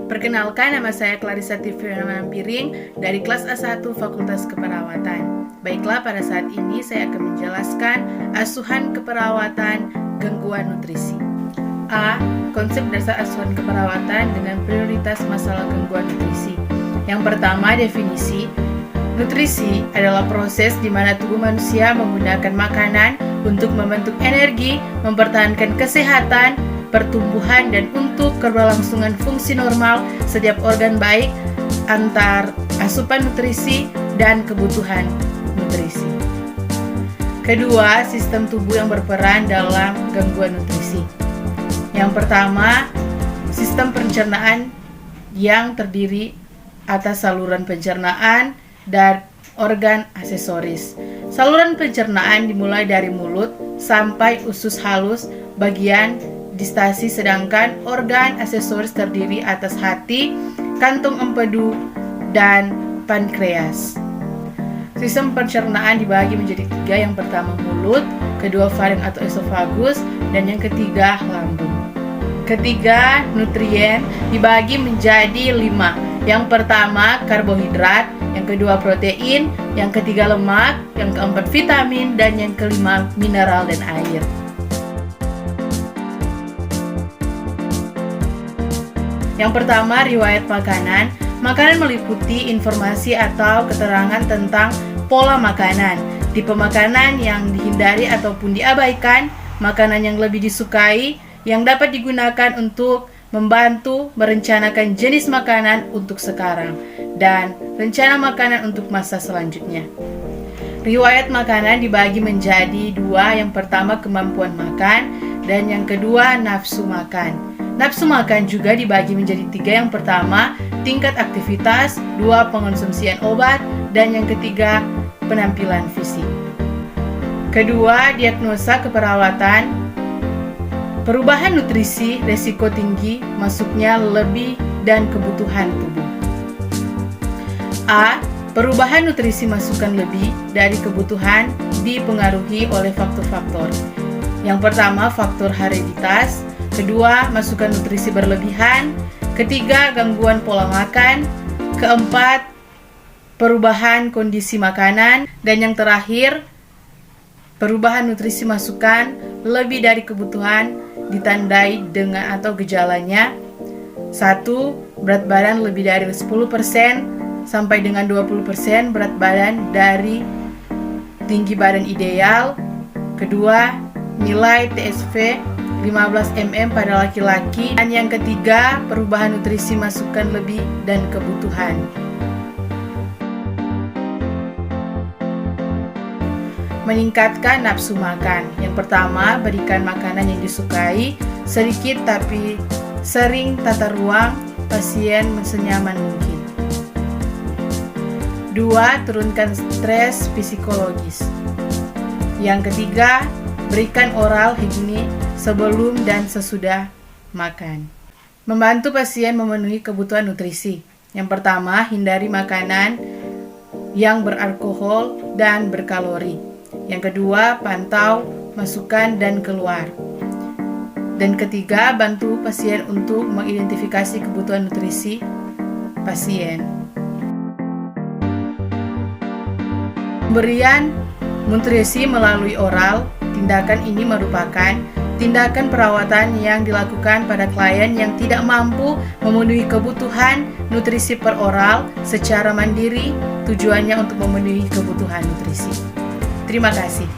Perkenalkan, nama saya Clarissa Tiviana Piring dari kelas A1 Fakultas Keperawatan. Baiklah, pada saat ini saya akan menjelaskan asuhan keperawatan gangguan nutrisi. A. Konsep dasar asuhan keperawatan dengan prioritas masalah gangguan nutrisi. Yang pertama, definisi. Nutrisi adalah proses di mana tubuh manusia menggunakan makanan untuk membentuk energi, mempertahankan kesehatan, pertumbuhan, dan untuk keberlangsungan fungsi normal setiap organ baik antar asupan nutrisi dan kebutuhan nutrisi. Kedua, sistem tubuh yang berperan dalam gangguan nutrisi. Yang pertama, sistem pencernaan yang terdiri atas saluran pencernaan dan organ aksesoris. Saluran pencernaan dimulai dari mulut sampai usus halus bagian distasi, sedangkan organ aksesoris terdiri atas hati, kantung empedu, dan pankreas. Sistem pencernaan dibagi menjadi 3, yang pertama mulut, kedua faring atau esofagus, dan yang ketiga lambung. Ketiga, nutrien dibagi menjadi 5. Yang pertama karbohidrat, yang kedua protein, yang ketiga lemak, yang keempat vitamin, dan yang kelima mineral dan air. Yang pertama, riwayat makanan. Makanan meliputi informasi atau keterangan tentang pola makanan, tipe makanan yang dihindari ataupun diabaikan, makanan yang lebih disukai, yang dapat digunakan untuk membantu merencanakan jenis makanan untuk sekarang, dan rencana makanan untuk masa selanjutnya. Riwayat makanan dibagi menjadi 2, yang pertama kemampuan makan, dan yang kedua nafsu makan. Nafsu makan juga dibagi menjadi 3, yang pertama tingkat aktivitas, 2 pengonsumsian obat, dan yang ketiga penampilan fisik. Kedua, diagnosa keperawatan. Perubahan nutrisi resiko tinggi masuknya lebih dan kebutuhan tubuh. A. Perubahan nutrisi masukan lebih dari kebutuhan dipengaruhi oleh faktor-faktor. Yang pertama, faktor hereditas. Kedua, masukan nutrisi berlebihan. Ketiga, gangguan pola makan. Keempat, perubahan kondisi makanan. Dan yang terakhir, perubahan nutrisi masukan lebih dari kebutuhan ditandai dengan atau gejalanya. 1. Berat badan lebih dari 10% sampai dengan 20% berat badan dari tinggi badan ideal. Kedua, nilai TSV 15 mm pada laki-laki. Dan yang ketiga, perubahan nutrisi masukan lebih dan kebutuhan. Meningkatkan nafsu makan. Yang pertama, berikan makanan yang disukai, sedikit tapi sering, tata ruang pasien senyaman mungkin. 2. Turunkan stres psikologis. Yang ketiga, berikan oral higienik sebelum dan sesudah makan. Membantu pasien memenuhi kebutuhan nutrisi. Yang pertama, hindari makanan yang beralkohol dan berkalori. Yang kedua, pantau masukan dan keluar. Dan ketiga, bantu pasien untuk mengidentifikasi kebutuhan nutrisi pasien. Pemberian nutrisi melalui oral. Tindakan ini merupakan tindakan perawatan yang dilakukan pada klien yang tidak mampu memenuhi kebutuhan nutrisi per oral secara mandiri, tujuannya untuk memenuhi kebutuhan nutrisi. Terima kasih.